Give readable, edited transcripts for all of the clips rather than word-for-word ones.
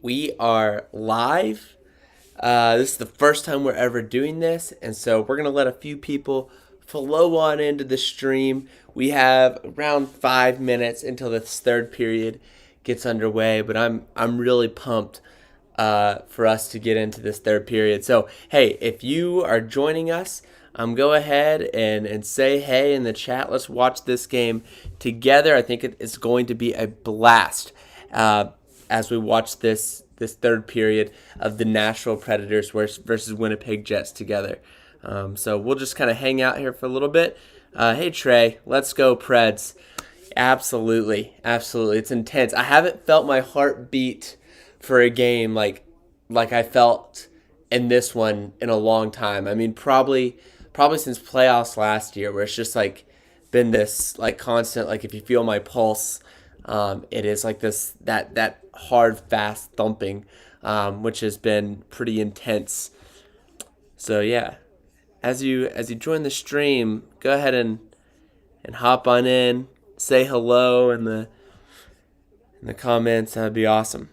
We are live. This is the first time we're ever doing this, and so we're going to let a few people flow on into the stream. We have around 5 minutes until this third period gets underway, but I'm really pumped for us to get into this third period. So, hey, if you are joining us, go ahead and say hey in the chat. Let's watch this game together. I think it's going to be a blast as we watch this third period of the Nashville Predators versus Winnipeg Jets together. So we'll just kind of hang out here for a little bit. Hey, Trey, let's go Preds. Absolutely. It's intense. I haven't felt my heart beat for a game like I felt in this one in a long time. I mean, probably since playoffs last year, where it's just like been this like constant, like if you feel my pulse, it is like this that hard, fast thumping, which has been pretty intense. So yeah, as you join the stream, go ahead and hop on in, say hello in the comments. That'd be awesome.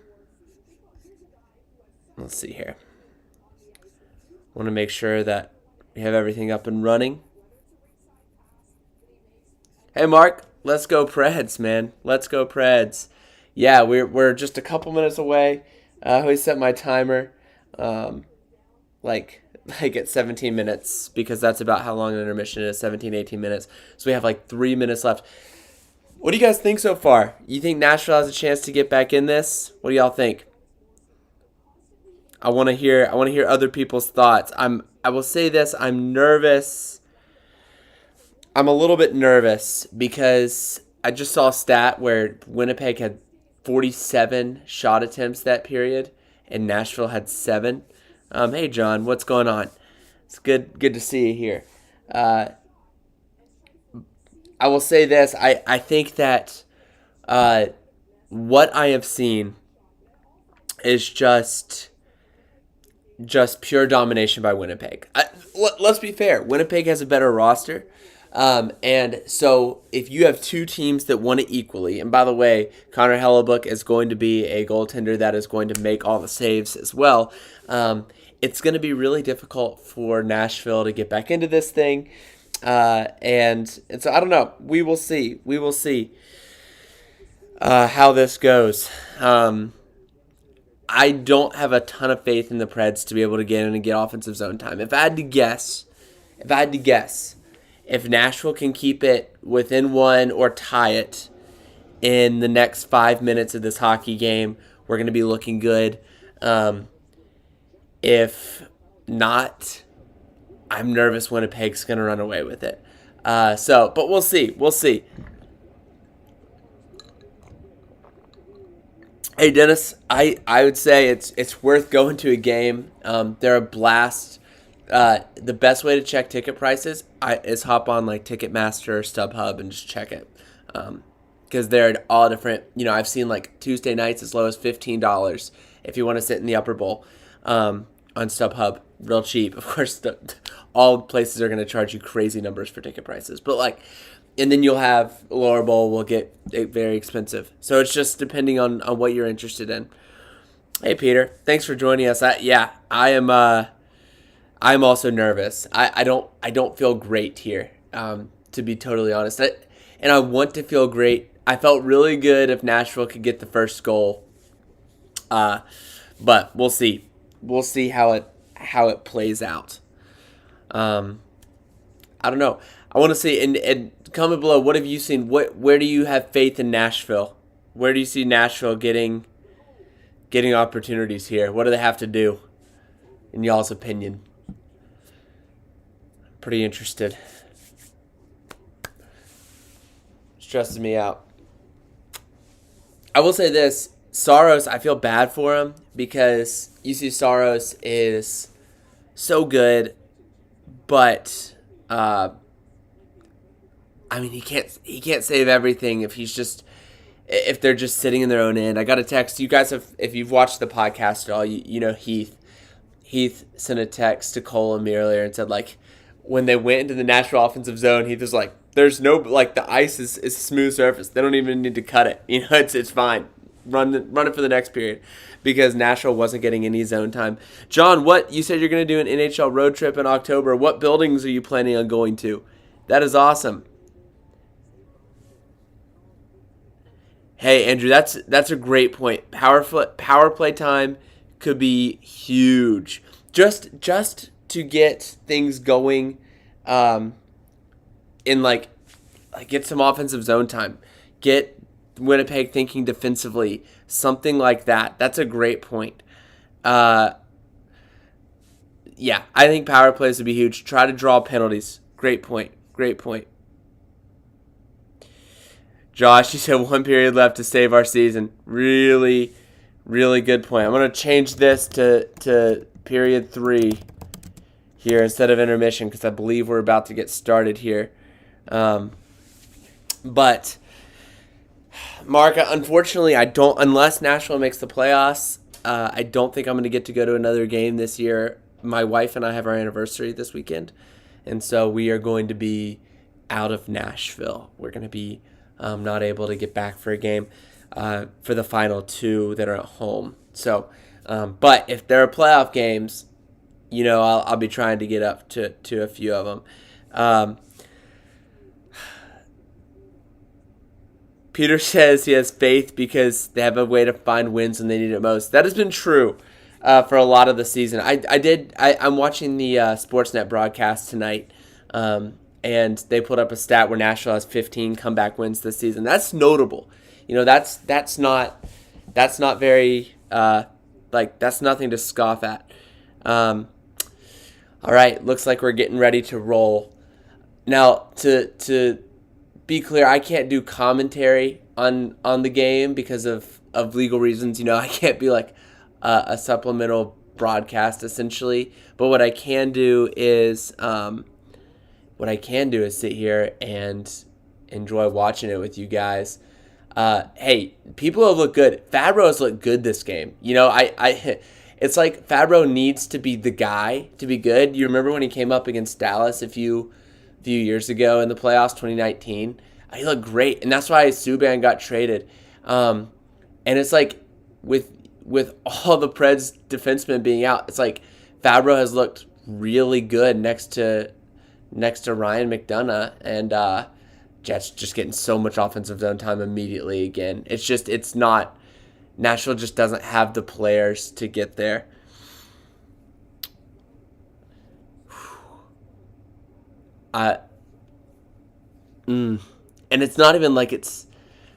Let's see here. Want to make sure that we have everything up and running. Hey, Mark, let's go Preds, man. Let's go Preds. Yeah, we're just a couple minutes away. I always set my timer like at 17 minutes because that's about how long an intermission is, 17, 18 minutes. So we have like 3 minutes left. What do you guys think so far? You think Nashville has a chance to get back in this? What do y'all think? I want to hear other people's thoughts. I will say this, I'm nervous. I'm a little bit nervous because I just saw a stat where Winnipeg had 47 shot attempts that period and Nashville had 7. Hey John, what's going on? It's good to see you here. I will say this, I think that what I have seen is just pure domination by Winnipeg. Let's be fair. Winnipeg has a better roster. And so if you have two teams that won it equally, and by the way, Connor Hellebuck is going to be a goaltender that is going to make all the saves as well. It's going to be really difficult for Nashville to get back into this thing. And so I don't know. We will see. How this goes. I don't have a ton of faith in the Preds to be able to get in and get offensive zone time. If I had to guess, if Nashville can keep it within one or tie it in the next 5 minutes of this hockey game, we're going to be looking good. If not, I'm nervous Winnipeg's going to run away with it. But we'll see. Hey Dennis, I would say it's worth going to a game. They're a blast. The best way to check ticket prices is hop on like Ticketmaster or StubHub and just check it, because they're all different. I've seen like Tuesday nights as low as $15 if you want to sit in the upper bowl on StubHub, real cheap. Of course, all places are going to charge you crazy numbers for ticket prices, but and then you'll have lower bowl will get very expensive. So it's just depending on what you're interested in. Hey Peter, thanks for joining us. I'm also nervous. I don't feel great here, to be totally honest. And I want to feel great. I felt really good if Nashville could get the first goal. But we'll see. We'll see how it plays out. I don't know. I want to see and comment below. What have you seen? Where do you have faith in Nashville? Where do you see Nashville getting opportunities here? What do they have to do, in y'all's opinion? Pretty interested. Stresses me out. I will say this. Saros, I feel bad for him because UC Saros is so good, but he can't save everything if they're just sitting in their own end. I got a text. You guys if you've watched the podcast at all, you know Heath sent a text to Cole and me earlier and said when they went into the Nashville offensive zone, Heath was like, "There's no the ice is a smooth surface. They don't even need to cut it. It's fine. run it for the next period because Nashville wasn't getting any zone time. John, what you said you're going to do an NHL road trip in October. What buildings are you planning on going to? That is awesome. Hey, Andrew, that's a great point. Power play time could be huge. Just to get things going, in like get some offensive zone time, get Winnipeg thinking defensively, something like that. That's a great point. Yeah, I think power plays would be huge. Try to draw penalties. Great point. Great point. Josh, you said 1 period left to save our season. Really, really good point. I'm going to change this to period 3 here instead of intermission because I believe we're about to get started here. But, Mark, unfortunately, I don't, unless Nashville makes the playoffs, I don't think I'm going to get to go to another game this year. My wife and I have our anniversary this weekend, and so we are going to be out of Nashville. We're going to be not able to get back for a game for the final 2 that are at home. So, but if there are playoff games, I'll be trying to get up to a few of them. Peter says he has faith because they have a way to find wins when they need it most. That has been true for a lot of the season. I'm watching the Sportsnet broadcast tonight, and they put up a stat where Nashville has 15 comeback wins this season. That's notable. That's not very that's nothing to scoff at. All right, looks like we're getting ready to roll. Now, to be clear, I can't do commentary on the game because of legal reasons. I can't be like a supplemental broadcast essentially. But what I can do is sit here and enjoy watching it with you guys. Hey, people have looked good. Fabro has looked good this game. It's like Fabro needs to be the guy to be good. You remember when he came up against Dallas a few years ago in the playoffs, 2019? He looked great, and that's why Subban got traded. And it's like with all the Preds defensemen being out, it's like Fabro has looked really good next to Ryan McDonough, and Jets just getting so much offensive zone time immediately again. It's not. Nashville just doesn't have the players to get there. And it's not even like it's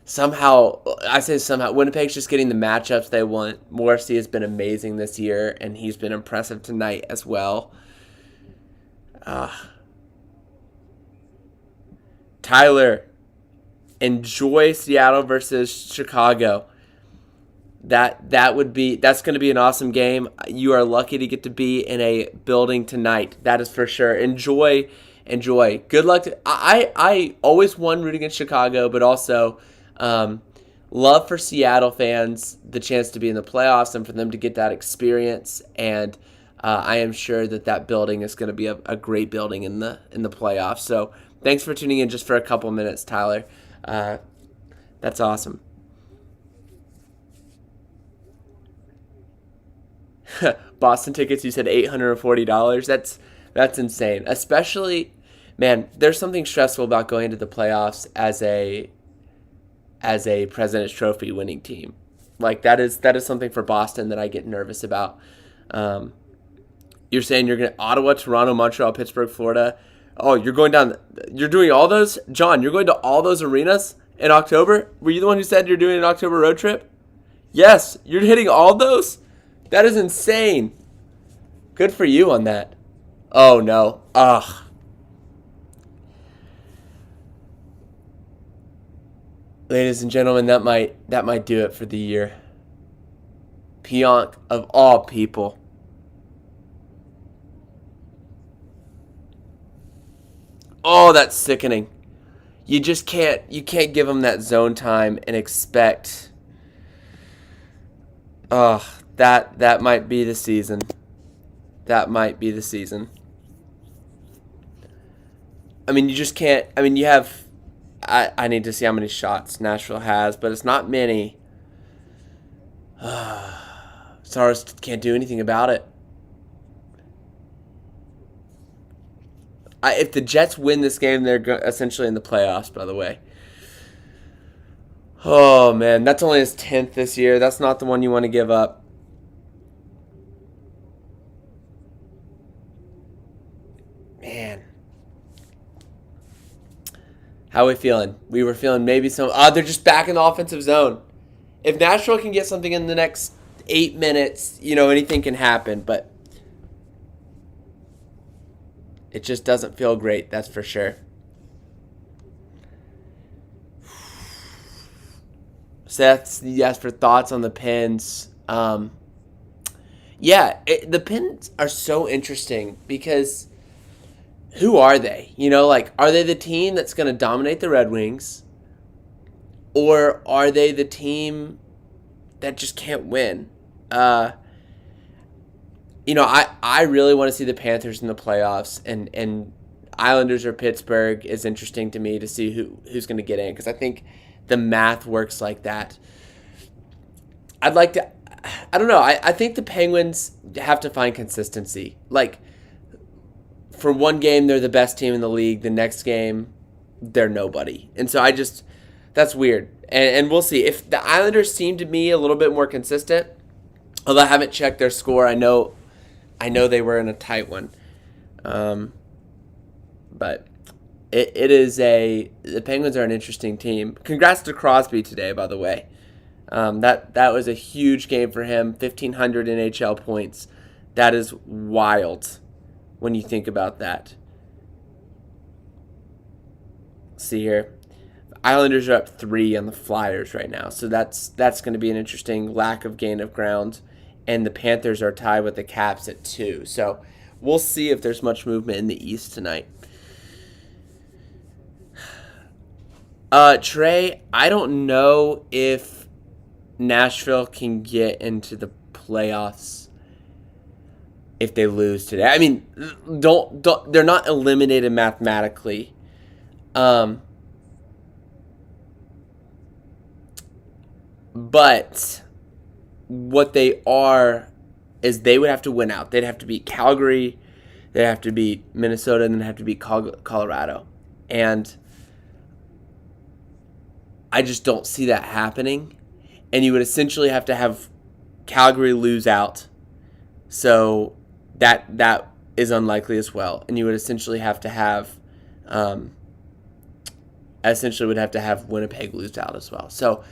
somehow, I say somehow, Winnipeg's just getting the matchups they want. Morrissey has been amazing this year, and he's been impressive tonight as well. Tyler, enjoy Seattle versus Chicago. That's going to be an awesome game. You are lucky to get to be in a building tonight. That is for sure. Enjoy. Good luck. I always won rooting against Chicago, but also love for Seattle fans the chance to be in the playoffs and for them to get that experience. And I am sure that building is going to be a great building in the playoffs. So thanks for tuning in just for a couple minutes, Tyler. That's awesome. Boston tickets, you said $840. That's insane. Especially, man, there's something stressful about going into the playoffs as a President's Trophy winning team. Like that is something for Boston that I get nervous about. You're saying you're going to Ottawa, Toronto, Montreal, Pittsburgh, Florida. Oh, you're going down. You're doing all those, John. You're going to all those arenas in October. Were you the one who said you're doing an October road trip? Yes, you're hitting all those. That is insane. Good for you on that. Oh, no. Ugh. Ladies and gentlemen, that might do it for the year. Pionk, of all people. Oh, that's sickening. You can't give him that zone time and expect. Ugh. That might be the season. That might be the season. I mean, you just can't. I mean, you have. I need to see how many shots Nashville has, but it's not many. Stars can't do anything about it. If the Jets win this game, they're essentially in the playoffs, by the way. Oh, man. That's only his 10th this year. That's not the one you want to give up. Man. How are we feeling? We were feeling maybe some... they're just back in the offensive zone. If Nashville can get something in the next 8 minutes, anything can happen. But it just doesn't feel great, that's for sure. Seth, you asked for thoughts on the Pens. The Pens are so interesting because who are they? Are they the team that's going to dominate the Red Wings? Or are they the team that just can't win? I really want to see the Panthers in the playoffs, and Islanders or Pittsburgh is interesting to me to see who's going to get in, because I think the math works like that. I don't know. I think the Penguins have to find consistency. For one game, they're the best team in the league. The next game, they're nobody. And so that's weird. And we'll see. If the Islanders seem to be a little bit more consistent, although I haven't checked their score, I know they were in a tight one. But the Penguins are an interesting team. Congrats to Crosby today, by the way. That was a huge game for him. 1,500 NHL points. That is wild when you think about that. Let's see here. Islanders are up 3 on the Flyers right now. So that's going to be an interesting lack of gain of ground. And the Panthers are tied with the Caps at 2. So we'll see if there's much movement in the East tonight. Trey, I don't know if Nashville can get into the playoffs if they lose today. I mean, don't they're not eliminated mathematically. But what they are is they would have to win out. They'd have to beat Calgary, they'd have to beat Minnesota, and then have to beat Colorado. And I just don't see that happening. And you would essentially have to have Calgary lose out. So that is unlikely as well. And you would essentially have to have Winnipeg lose out as well. So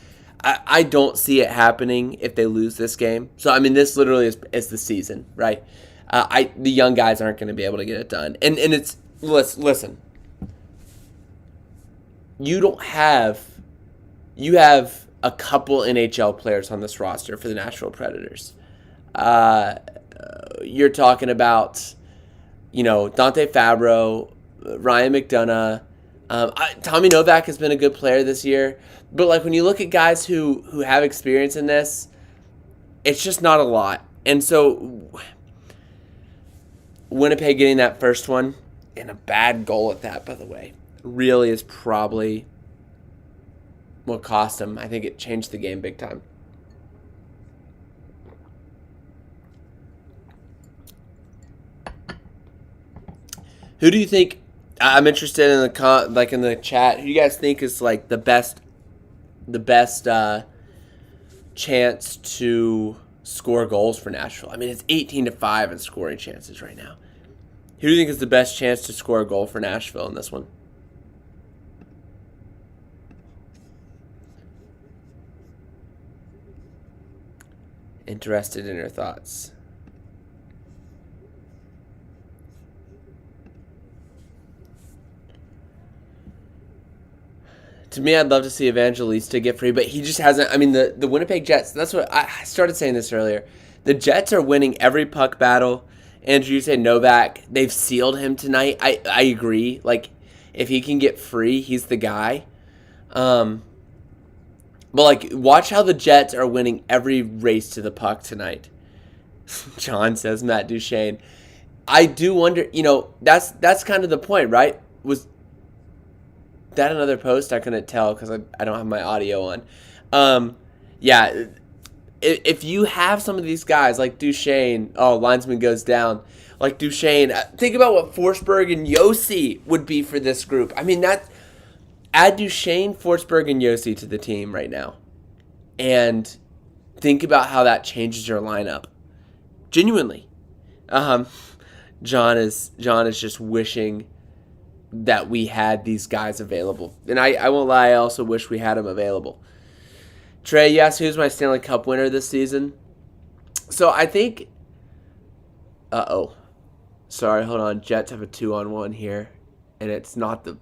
I don't see it happening if they lose this game. So, I mean, this literally is the season, right? The young guys aren't going to be able to get it done. And it's, listen, you have a couple NHL players on this roster for the Nashville Predators. You're talking about, Dante Fabro, Ryan McDonough. Tommy Novak has been a good player this year. But, when you look at guys who have experience in this, it's just not a lot. And so Winnipeg getting that first one, and a bad goal at that, by the way, really is probably what cost him. I think it changed the game big time. Who do you think? I'm interested in in the chat. Who do you guys think is the best chance to score goals for Nashville? I mean, it's 18-5 in scoring chances right now. Who do you think is the best chance to score a goal for Nashville in this one? Interested in your thoughts. To me, I'd love to see Evangelista get free, but he just hasn't. I mean, the Winnipeg Jets, that's what I started saying this earlier. The Jets are winning every puck battle. Andrew, you say Novak. They've sealed him tonight. I agree. If he can get free, he's the guy. But, watch how the Jets are winning every race to the puck tonight. John says Matt Duchene. I do wonder, that's kind of the point, right? Was that another post? I couldn't tell because I don't have my audio on. if you have some of these guys like Duchesne, oh, linesman goes down, like Duchesne, think about what Forsberg and Yossi would be for this group. I mean, add Duchesne, Forsberg, and Yossi to the team right now, and think about how that changes your lineup. Genuinely, John is just wishing that we had these guys available, and I won't lie, I also wish we had them available. Trey, yes, who's my Stanley Cup winner this season? So I think, sorry, hold on. Jets have a 2-on-1 here, and it's not the.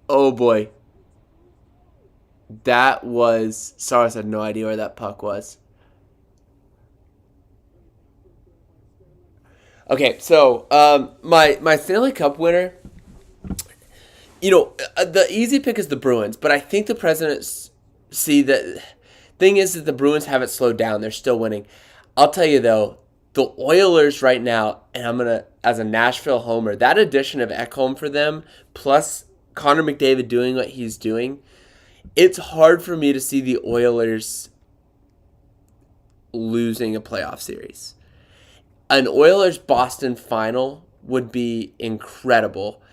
Oh boy, that was. Saros had no idea where that puck was. Okay, so my Stanley Cup winner, the easy pick is the Bruins, but I think the Presidents see that. Thing is that the Bruins haven't slowed down; they're still winning. I'll tell you though, the Oilers right now, and I'm gonna, as a Nashville homer, that addition of Ekholm for them, plus Connor McDavid doing what he's doing, it's hard for me to see the Oilers losing a playoff series. An Oilers-Boston final would be incredible.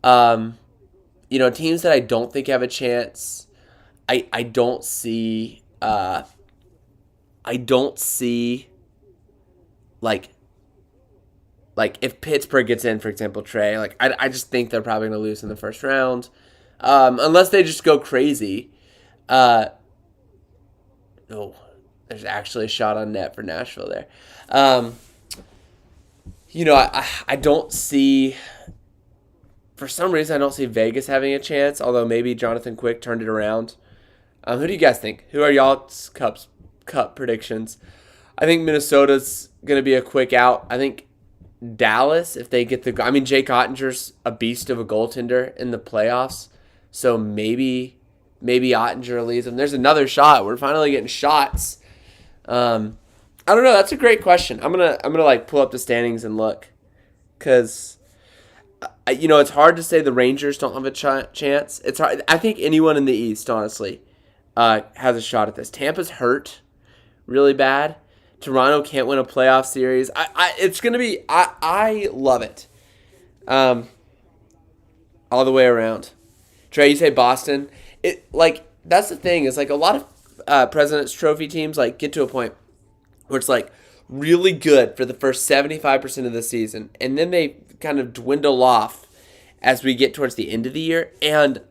Teams that I don't think have a chance. I don't see. Like if Pittsburgh gets in, for example, Trey. I just think they're probably going to lose in the first round, unless they just go crazy. There's actually a shot on net for Nashville there. I don't see, for some reason, I don't see Vegas having a chance, although maybe Jonathan Quick turned it around. Who do you guys think? Who are y'all's cup predictions? I think Minnesota's going to be a quick out. I think Dallas, if they get Jake Ottinger's a beast of a goaltender in the playoffs, so maybe Ottinger leads them. There's another shot. We're finally getting shots. I don't know. That's a great question. I'm gonna pull up the standings and look, because it's hard to say the Rangers don't have a chance. It's hard. I think anyone in the East, honestly, has a shot at this. Tampa's hurt really bad. Toronto can't win a playoff series. It's gonna be. I love it. All the way around. Trey, you say Boston. That's the thing. Is a lot of President's Trophy teams get to a point where it's really good for the first 75% of the season, and then they kind of dwindle off as we get towards the end of the year. And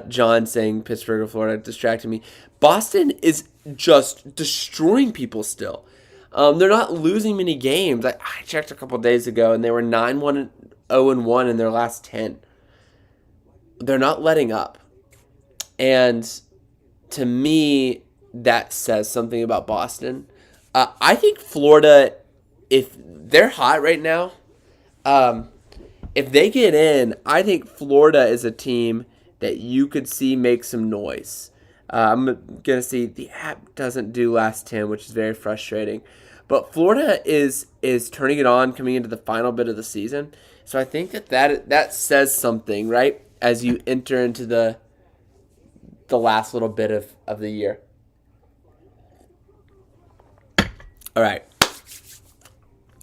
John saying Pittsburgh or Florida distracted me. Boston is just destroying people still. They're not losing many games. I checked a couple days ago, and they were 9-1, 0-1 in their last 10. They're not letting up. And to me, that says something about Boston. I think Florida, if they're hot right now, if they get in, I think Florida is a team that you could see make some noise. I'm going to see the app doesn't do last 10, which is very frustrating. But Florida is turning it on coming into the final bit of the season. So I think that says something, right, as you enter into the last little bit of the year. All right.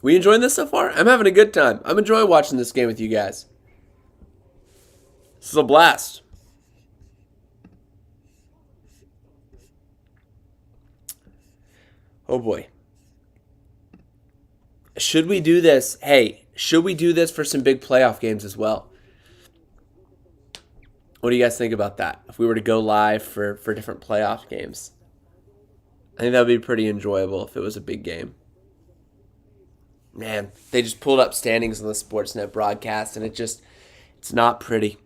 We enjoying this so far? I'm having a good time. I'm enjoying watching this game with you guys. This is a blast. Oh boy. Should we do this? Hey, should we do this for some big playoff games as well? What do you guys think about that? If we were to go live for different playoff games, I think that would be pretty enjoyable if it was a big game. Man, they just pulled up standings on the Sportsnet broadcast, and it's not pretty.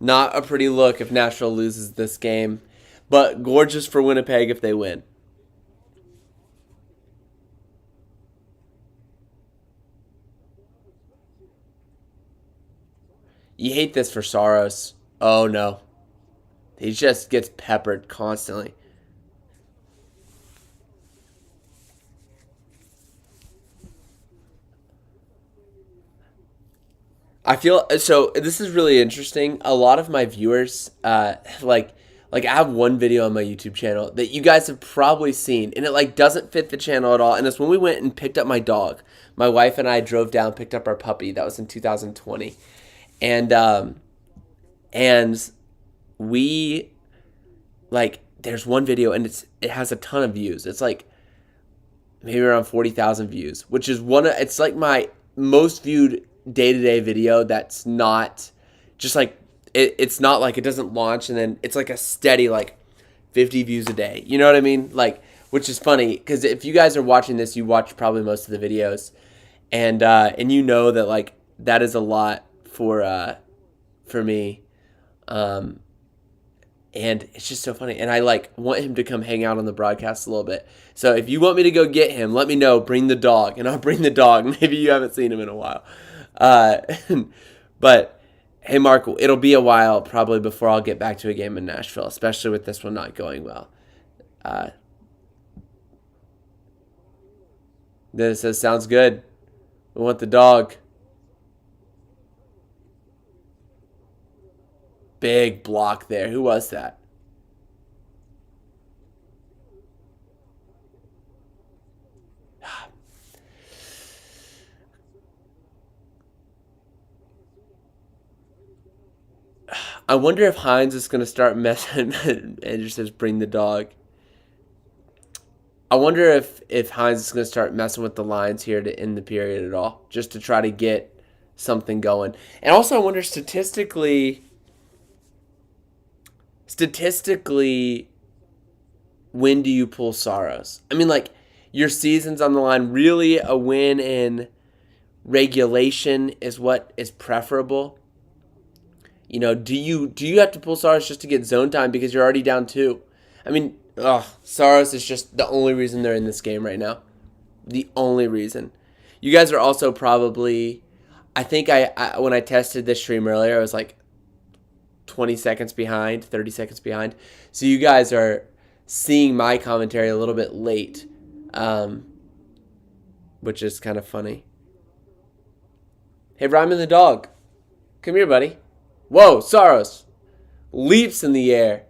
Not a pretty look if Nashville loses this game, but gorgeous for Winnipeg if they win. You hate this for Saros. Oh, no. He just gets peppered constantly. I feel so. This is really interesting. A lot of my viewers, Like, I have one video on my YouTube channel that you guys have probably seen, and it like doesn't fit the channel at all. And it's when we went and picked up my dog. My wife and I drove down, picked up our puppy. That was in 2020, and we like there's one video, and it has a ton of views. It's like maybe around 40,000 views, which is it's like my most viewed day-to-day video that's not just like it's not like it doesn't launch and then it's like a steady like 50 views a day. You know what I mean? Like, which is funny because if you guys are watching this, you watch probably most of the videos, and you know that like that is a lot for me, and it's just so funny. And I like want him to come hang out on the broadcast a little bit. So if you want me to go get him, let me know. Bring the dog, and I'll bring the dog. Maybe you haven't seen him in a while, but. Hey, Mark, it'll be a while probably before I'll get back to a game in Nashville, especially with this one not going well. Then it says, sounds good. We want the dog. Big block there. Who was that? I wonder if Hines is going to start messing and just says bring the dog. I wonder if Hines is going to start messing with the lines here to end the period at all, just to try to get something going. And also I wonder statistically, when do you pull Saros? I mean, like, your season's on the line. Really, a win in regulation is what is preferable. You know, do you have to pull Saros just to get zone time because you're already down 2? I mean, Saros is just the only reason they're in this game right now. The only reason. You guys are also probably, I think I when I tested this stream earlier, I was like 20 seconds behind, 30 seconds behind. So you guys are seeing my commentary a little bit late, which is kind of funny. Hey, Ryman the dog. Come here, buddy. Whoa, Saros leaps in the air.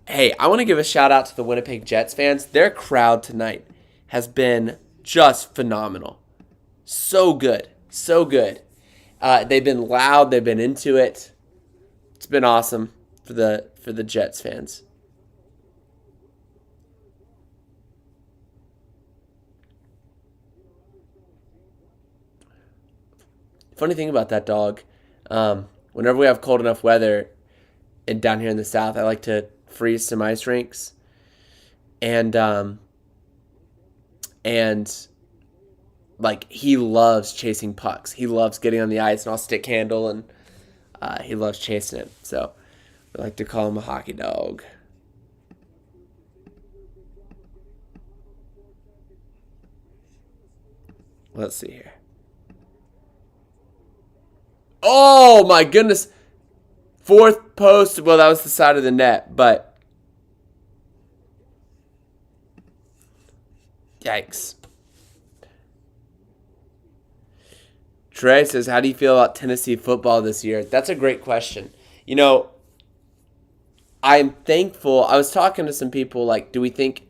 Hey, I want to give a shout out to the Winnipeg Jets fans. Their crowd tonight has been just phenomenal. So good. So good. They've been loud. They've been into it. It's been awesome for the Jets fans. Funny thing about that dog, whenever we have cold enough weather and down here in the South, I like to freeze some ice rinks. And like, he loves chasing pucks. He loves getting on the ice, and I'll stick handle, and he loves chasing it. So I like to call him a hockey dog. Let's see here. Oh, my goodness. Fourth post. Well, that was the side of the net, but yikes. Trey says, how do you feel about Tennessee football this year? That's a great question. You know, I'm thankful. I was talking to some people, like, do we think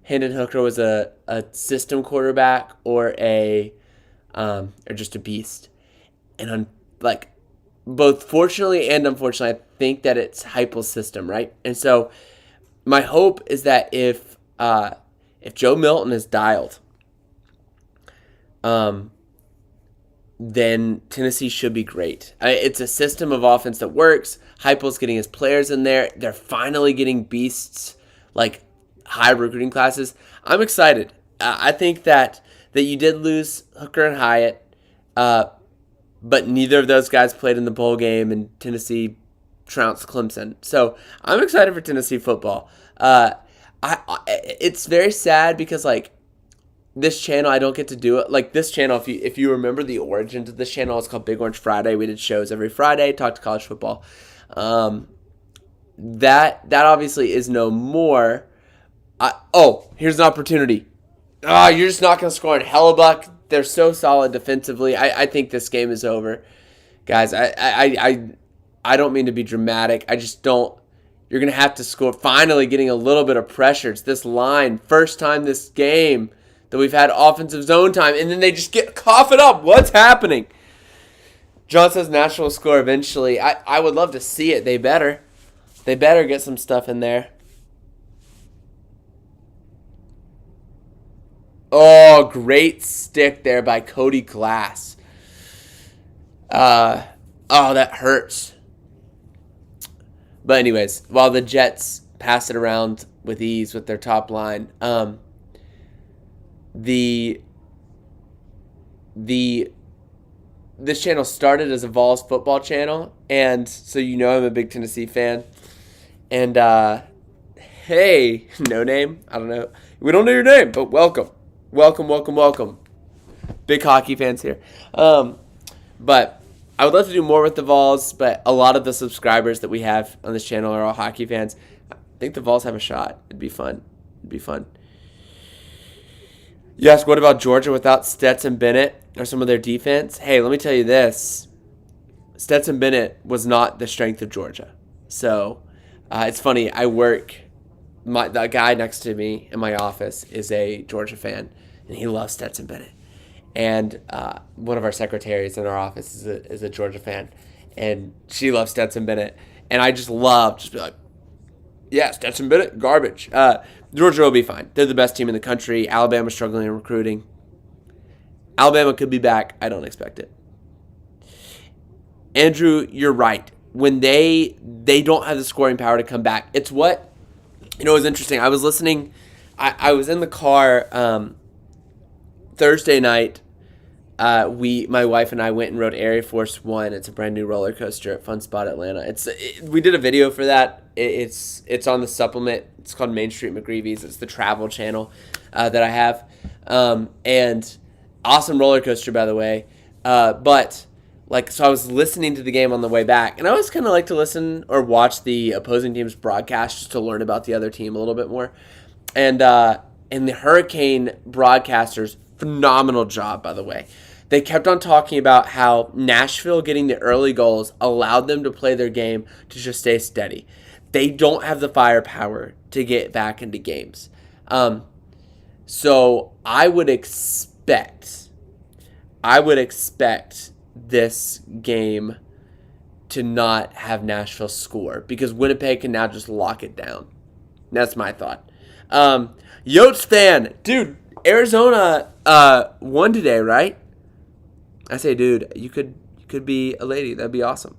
Hendon Hooker was a system quarterback or just a beast? And like, both fortunately and unfortunately, I think that it's Heupel's system, right? And so my hope is that if Joe Milton is dialed, then Tennessee should be great. It's a system of offense that works. Heupel's getting his players in there. They're finally getting beasts, like high recruiting classes. I'm excited. I think that you did lose Hooker and Hyatt, but neither of those guys played in the bowl game, and Tennessee trounced Clemson. So I'm excited for Tennessee football. It's very sad because, like, this channel, I don't get to do it. Like, this channel, if you remember the origins of this channel, it's called Big Orange Friday. We did shows every Friday, talked college football. That obviously is no more. Here's an opportunity. You're just not going to score in Hellebuck. They're so solid defensively. I think this game is over. Guys, I don't mean to be dramatic. I just don't. You're going to have to score. Finally getting a little bit of pressure. It's this line. First time this game that we've had offensive zone time. And then they just cough it up. What's happening? John says Nashville will score eventually. I would love to see it. They better. They better get some stuff in there. Oh, great stick there by Cody Glass. Oh, that hurts. But anyways, while the Jets pass it around with ease with their top line, this channel started as a Vols football channel, and so I'm a big Tennessee fan. And hey, no name, I don't know. We don't know your name, but welcome. Big hockey fans here. But I would love to do more with the Vols, but a lot of the subscribers that we have on this channel are all hockey fans. I think the Vols have a shot. It'd be fun. You ask, what about Georgia without Stetson Bennett or some of their defense? Hey, let me tell you this. Stetson Bennett was not the strength of Georgia. So it's funny. The guy next to me in my office is a Georgia fan, and he loves Stetson Bennett. And one of our secretaries in our office is a Georgia fan, and she loves Stetson Bennett. And I just be like, yeah, Stetson Bennett, garbage. Georgia will be fine. They're the best team in the country. Alabama's struggling in recruiting. Alabama could be back. I don't expect it. Andrew, you're right. When they don't have the scoring power to come back, it's what, it was interesting. I was listening. I was in the car Thursday night. My wife and I went and rode Air Force One. It's a brand new roller coaster at Fun Spot Atlanta. We did a video for that. It's on the supplement. It's called Main Street McGreevy's. It's the travel channel that I have. And awesome roller coaster, by the way. So I was listening to the game on the way back, and I always kind of like to listen or watch the opposing team's broadcast just to learn about the other team a little bit more. And the Hurricane broadcasters, phenomenal job, by the way. They kept on talking about how Nashville getting the early goals allowed them to play their game to just stay steady. They don't have the firepower to get back into games. So I would expect this game to not have Nashville score because Winnipeg can now just lock it down. That's my thought. Yotes fan, dude, Arizona won today, right? I say, dude, you could be a lady. That'd be awesome.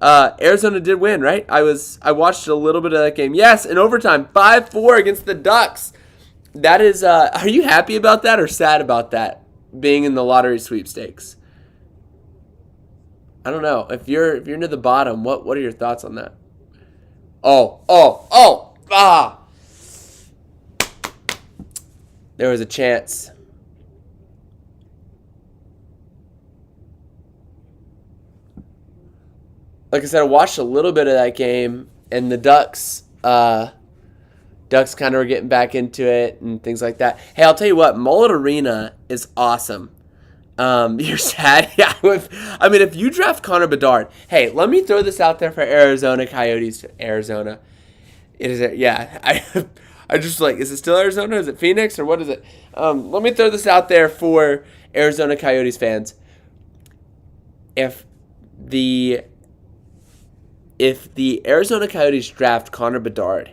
Arizona did win, right? I watched a little bit of that game. Yes, in overtime, 5-4 against the Ducks. That is, are you happy about that or sad about that being in the lottery sweepstakes? I don't know. If you're near the bottom, what are your thoughts on that? There was a chance. Like I said, I watched a little bit of that game, and the Ducks kind of were getting back into it and things like that. Hey, I'll tell you what, Mullet Arena is awesome. You're sad? Yeah. If you draft Connor Bedard, hey, let me throw this out there for Arizona Coyotes. Arizona. Is it? Yeah. I just is it still Arizona? Is it Phoenix or what is it? Let me throw this out there for Arizona Coyotes fans. If the Arizona Coyotes draft Connor Bedard,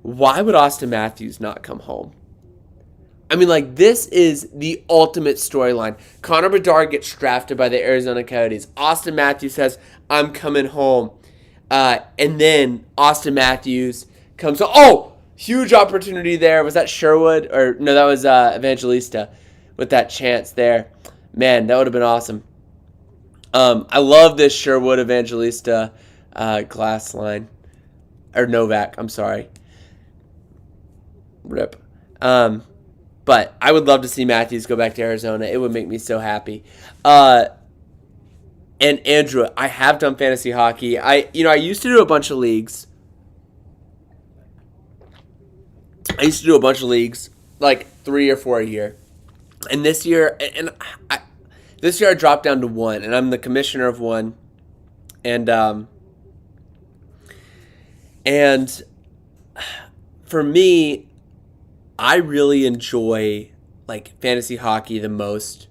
why would Austin Matthews not come home? This is the ultimate storyline. Connor Bedard gets drafted by the Arizona Coyotes. Austin Matthews says, I'm coming home. And then Austin Matthews comes home. Oh, huge opportunity there. Was that Sherwood? Or no, that was Evangelista with that chance there. Man, that would have been awesome. I love this Sherwood Evangelista glass line. Or Novak, I'm sorry. Rip. But I would love to see Matthews go back to Arizona. It would make me so happy. And Andrew, I have done fantasy hockey. I used to do a bunch of leagues. Like 3 or 4 a year. And this year, I dropped down to 1, and I'm the commissioner of 1. And And for me, I really enjoy like fantasy hockey the most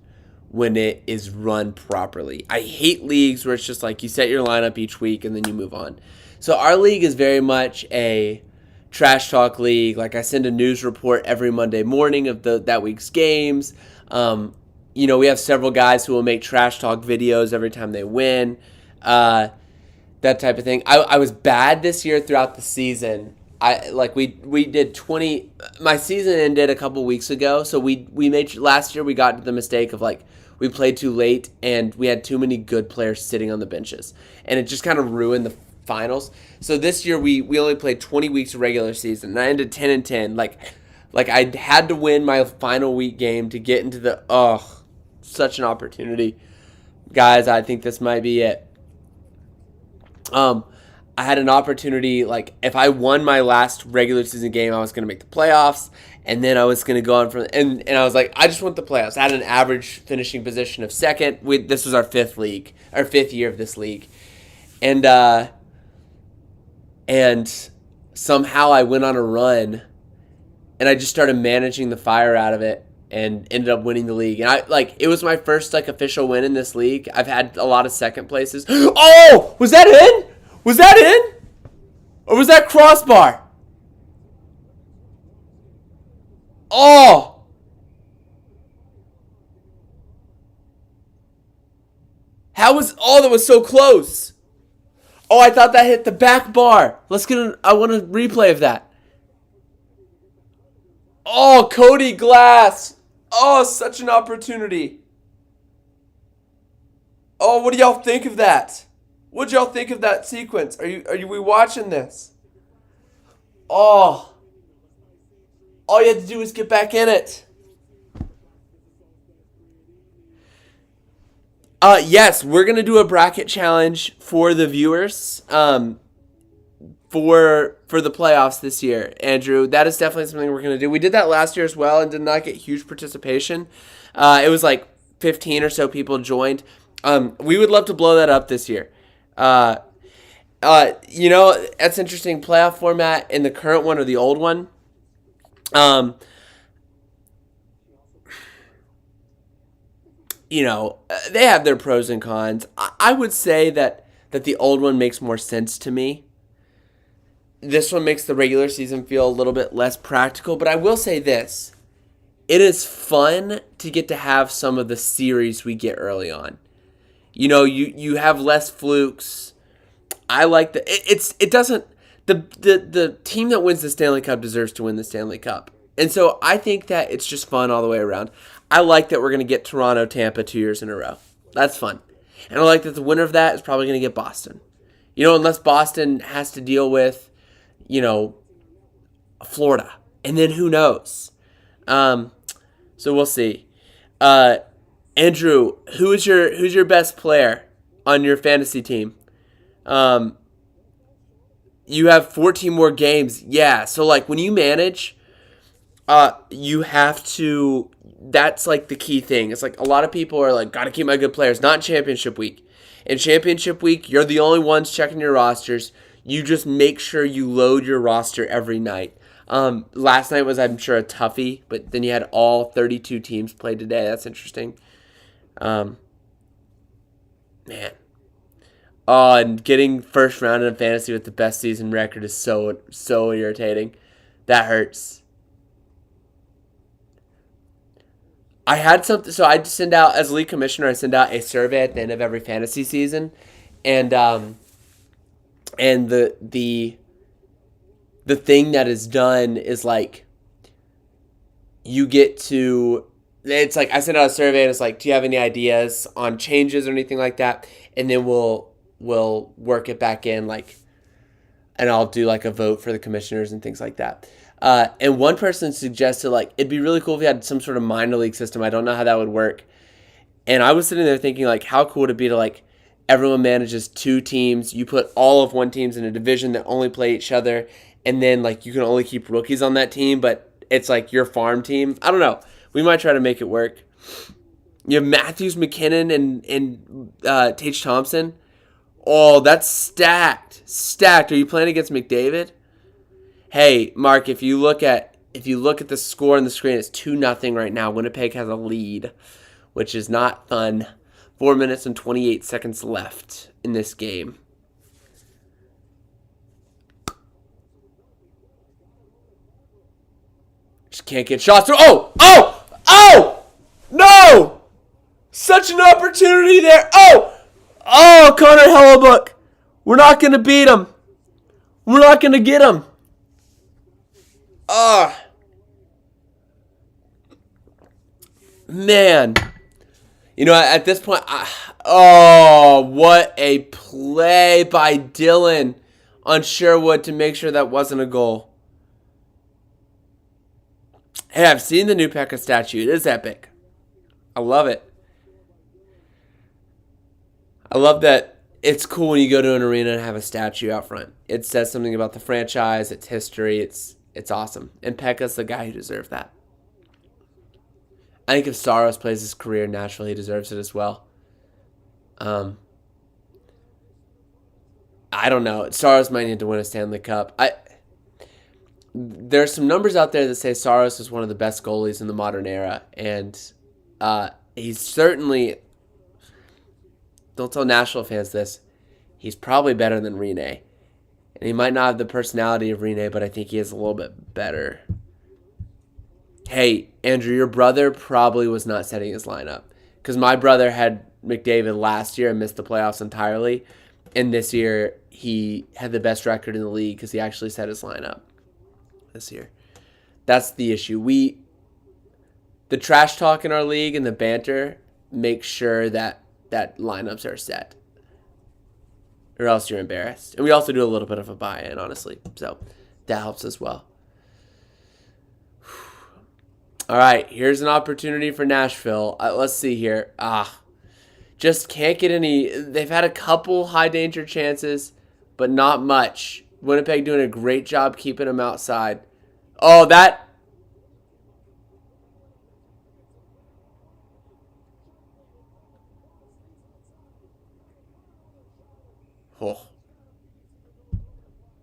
when it is run properly. I hate leagues where it's just like you set your lineup each week and then you move on. So our league is very much a trash talk league. Like I send a news report every Monday morning of that week's games. We have several guys who will make trash talk videos every time they win. That type of thing. I was bad this year throughout the season. We did 20. My season ended a couple weeks ago, so we made last year we got to the mistake of like we played too late and we had too many good players sitting on the benches, and it just kind of ruined the finals. So this year we only played 20 weeks of regular season, and I ended 10-10. Like I had to win my final week game to get into the such an opportunity, guys. I think this might be it. I had an opportunity, like, if I won my last regular season game, I was going to make the playoffs, and then I was going to go on from, and I was like, I just want the playoffs. I had an average finishing position of second. This was our fifth year of this league. And somehow I went on a run, and I just started managing the fire out of it, and ended up winning the league. And it was my first, official win in this league. I've had a lot of second places. Oh! Was that in? Was that in? Or was that crossbar? Oh! That was so close. Oh, I thought that hit the back bar. I want a replay of that. Oh, Cody Glass. Oh, such an opportunity. Oh, what do y'all think of that? What'd y'all think of that sequence? Are we watching this? Oh. All you had to do was get back in it. Yes, we're gonna do a bracket challenge for the viewers. For the playoffs this year, Andrew. That is definitely something we're gonna do. We did that last year as well and did not get huge participation. It was like 15 or so people joined. We would love to blow that up this year. That's interesting. Playoff format in the current one or the old one. They have their pros and cons. I would say that the old one makes more sense to me. This one makes the regular season feel a little bit less practical, but I will say this. It is fun to get to have some of the series we get early on. You have less flukes. I like the team that wins the Stanley Cup deserves to win the Stanley Cup. And so I think that it's just fun all the way around. I like that we're going to get Toronto, Tampa 2 years in a row. That's fun. And I like that the winner of that is probably going to get Boston. Unless Boston has to deal with, Florida. And then who knows? So we'll see. Andrew, who's your best player on your fantasy team? You have 14 more games. Yeah, so when you manage, you have to, that's the key thing. It's a lot of people are gotta keep my good players. Not in championship week. In championship week, you're the only ones checking your rosters. You just make sure you load your roster every night. Last night was, I'm sure, a toughie, but then you had all 32 teams play today. That's interesting. Man. Oh, and getting first round in fantasy with the best season record is so irritating. That hurts. I had something, so I send out, as league commissioner, I send out a survey at the end of every fantasy season, and the thing that is done is you get to, it's I send out a survey and it's do you have any ideas on changes or anything like that, and then we'll work it back in and I'll do a vote for the commissioners and things like that. And one person suggested it'd be really cool if we had some sort of minor league system. I don't know how that would work. And I was sitting there thinking how cool would it be to everyone manages two teams. You put all of one teams in a division that only play each other. And then you can only keep rookies on that team, but it's your farm team. I don't know. We might try to make it work. You have Matthews, McKinnon, and Tage Thompson. Oh, that's stacked. Stacked. Are you playing against McDavid? Hey, Mark, if you look at the score on the screen, it's 2-0 right now. Winnipeg has a lead, which is not fun. 4 minutes and 28 seconds left in this game. Just can't get shots through. Oh! Oh! Oh! No! Such an opportunity there. Oh! Oh, Connor Hellebuck. We're not going to beat him. We're not going to get him. Man. You know, at this point, what a play by Dylan on Sherwood to make sure that wasn't a goal. Hey, I've seen the new Pekka statue. It is epic. I love it. I love that it's cool when you go to an arena and have a statue out front. It says something about the franchise, its history. It's awesome. And Pekka's the guy who deserved that. I think if Saros plays his career in Nashville, he deserves it as well. I don't know. Saros might need to win a Stanley Cup. There's some numbers out there that say Saros is one of the best goalies in the modern era, and he's certainly, don't tell Nashville fans this, he's probably better than Rene. And he might not have the personality of Rene, but I think he is a little bit better. Hey, Andrew, your brother probably was not setting his lineup, because my brother had McDavid last year and missed the playoffs entirely, and this year he had the best record in the league because he actually set his lineup this year. That's the issue. The trash talk in our league and the banter make sure that lineups are set, or else you're embarrassed. And we also do a little bit of a buy-in, honestly, so that helps as well. All right, here's an opportunity for Nashville. Let's see here. Just can't get any. They've had a couple high-danger chances, but not much. Winnipeg doing a great job keeping them outside. Oh, that. Oh.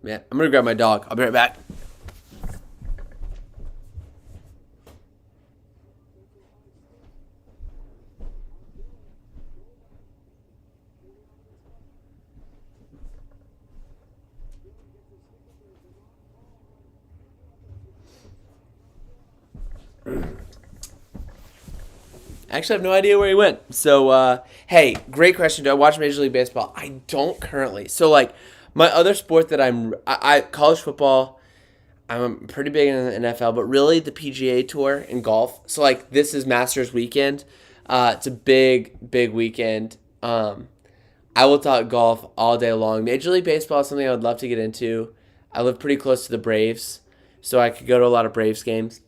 Man, I'm going to grab my dog. I'll be right back. Actually, I have no idea where he went. So, hey, great question. Do I watch Major League Baseball? I don't currently. So, like, my other sport that I college football, I'm pretty big in the NFL, but really the PGA Tour and golf. So, like, this is Masters weekend. It's a big, big weekend. I will talk golf all day long. Major League Baseball is something I would love to get into. I live pretty close to the Braves, so I could go to a lot of Braves games.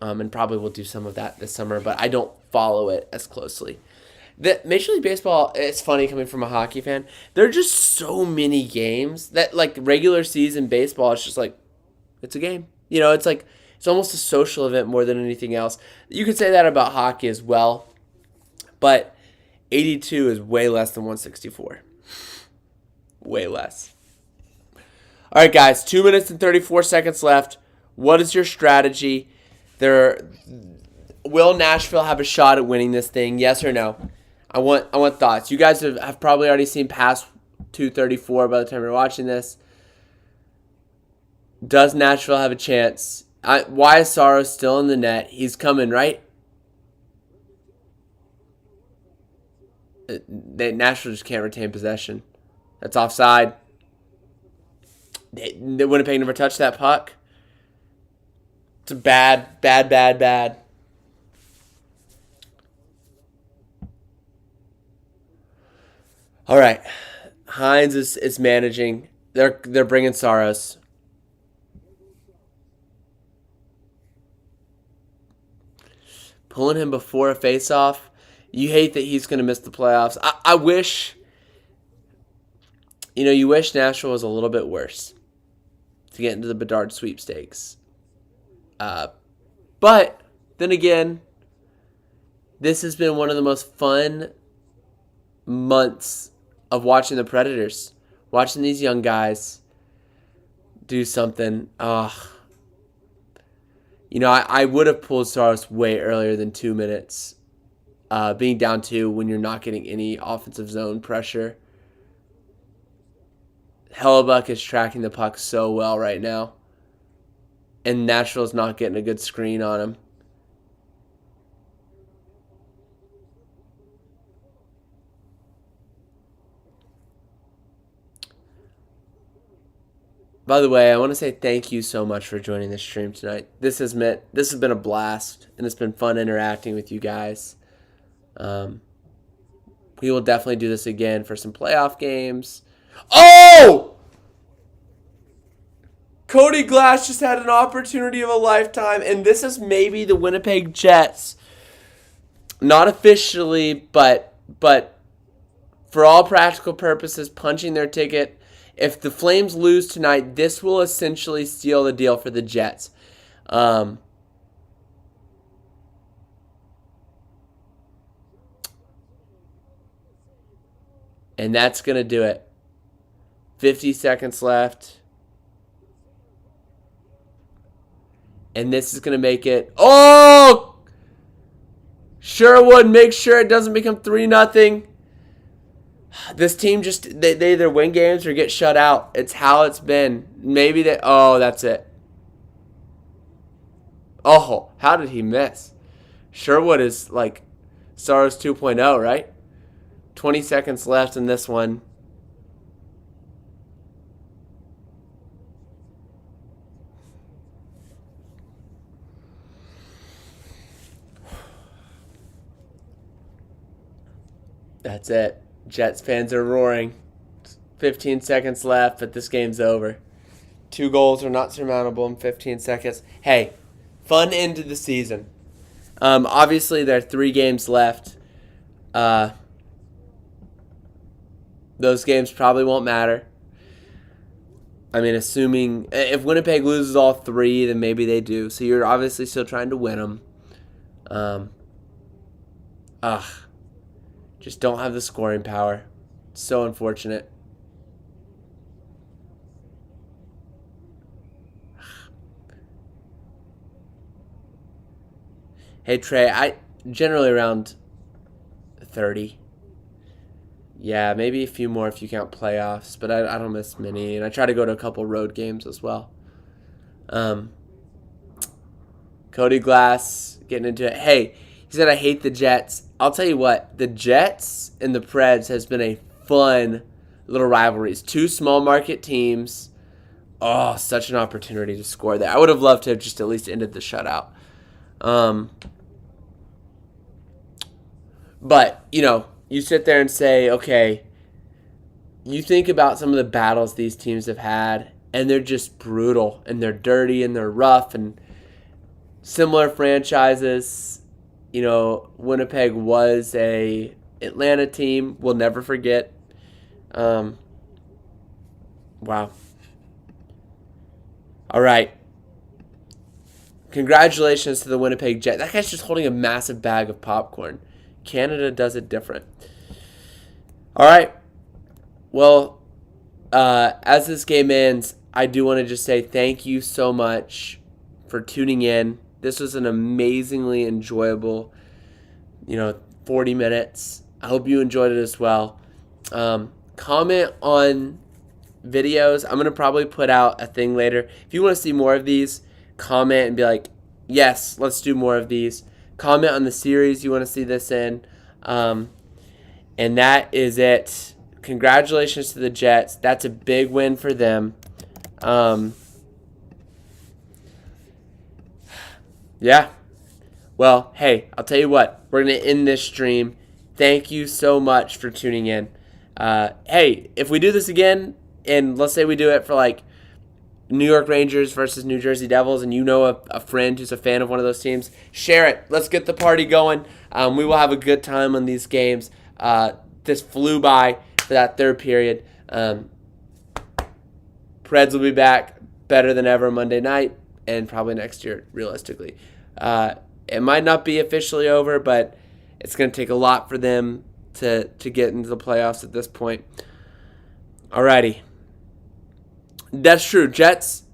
And probably will do some of that this summer, but I don't follow it as closely. The Major League Baseball, it's funny coming from a hockey fan. There are just so many games that, like, regular season baseball, it's just like, it's a game. You know, it's like, it's almost a social event more than anything else. You could say that about hockey as well, but 82 is way less than 164. Way less. All right, guys, 2 minutes and 34 seconds left. What is your strategy? Will Nashville have a shot at winning this thing? Yes or no? I want thoughts. You guys have probably already seen past 2:34 by the time you're watching this. Does Nashville have a chance? Why is Saros still in the net? He's coming, right? Nashville just can't retain possession. That's offside. Winnipeg never touched that puck. It's a bad. All right. Hines is managing. They're bringing Saros. Pulling him before a face-off. You hate that he's going to miss the playoffs. I wish, you wish Nashville was a little bit worse to get into the Bedard sweepstakes. But then again, this has been one of the most fun months of watching the Predators, watching these young guys do something. I would have pulled Saros way earlier than 2 minutes. Being down 2 when you're not getting any offensive zone pressure. Hellebuck is tracking the puck so well right now. And Nashville's not getting a good screen on him. By the way, I want to say thank you so much for joining this stream tonight. This has been a blast, and it's been fun interacting with you guys. We will definitely do this again for some playoff games. Oh! Cody Glass just had an opportunity of a lifetime, and this is maybe the Winnipeg Jets. Not officially, but for all practical purposes, punching their ticket. If the Flames lose tonight, this will essentially seal the deal for the Jets. And that's going to do it. 50 seconds left. And this is going to make it. Oh! Sherwood, make sure it doesn't become 3-0. This team just, they either win games or get shut out. It's how it's been. Maybe they, that's it. Oh, how did he miss? Sherwood is like Saros 2.0, right? 20 seconds left in this one. That's it. Jets fans are roaring. 15 seconds left, but this game's over. 2 goals are not surmountable in 15 seconds. Hey, fun end to the season. Obviously, there are 3 games left. Those games probably won't matter. I mean, assuming if Winnipeg loses all 3, then maybe they do. So you're obviously still trying to win them. Just don't have the scoring power. So unfortunate. Hey, Trey, I generally around 30. Yeah, maybe a few more if you count playoffs, but I don't miss many. And I try to go to a couple road games as well. Cody Glass getting into it. Hey, he said, I hate the Jets. I'll tell you what, the Jets and the Preds has been a fun little rivalries. 2 small market teams. Oh, such an opportunity to score there. I would have loved to have just at least ended the shutout. But, you sit there and say, okay, you think about some of the battles these teams have had, and they're just brutal, and they're dirty, and they're rough, and similar franchises. Winnipeg was a Atlanta team. We'll never forget. Wow. All right. Congratulations to the Winnipeg Jets. That guy's just holding a massive bag of popcorn. Canada does it different. All right. Well, as this game ends, I do want to just say thank you so much for tuning in. This was an amazingly enjoyable, 40 minutes. I hope you enjoyed it as well. Comment on videos. I'm going to probably put out a thing later. If you want to see more of these, comment and be like, yes, let's do more of these. Comment on the series you want to see this in. And that is it. Congratulations to the Jets. That's a big win for them. Yeah. Well, hey, I'll tell you what. We're going to end this stream. Thank you so much for tuning in. Hey, if we do this again, and let's say we do it for like New York Rangers versus New Jersey Devils, and a friend who's a fan of one of those teams, share it. Let's get the party going. We will have a good time on these games. This flew by for that third period. Preds will be back better than ever Monday night, and probably next year, realistically. It might not be officially over, but it's going to take a lot for them to get into the playoffs at this point. Alrighty. That's true. Jets,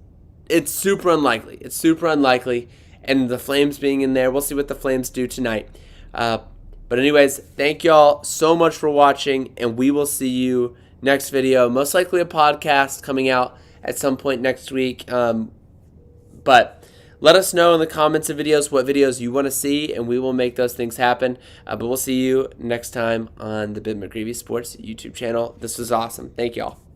it's super unlikely. It's super unlikely. And the Flames being in there, we'll see what the Flames do tonight. But anyways, thank y'all so much for watching, and we will see you next video. Most likely a podcast coming out at some point next week. But let us know in the comments of videos what videos you want to see, and we will make those things happen. But we'll see you next time on the Ben McGreevy Sports YouTube channel. This was awesome. Thank y'all.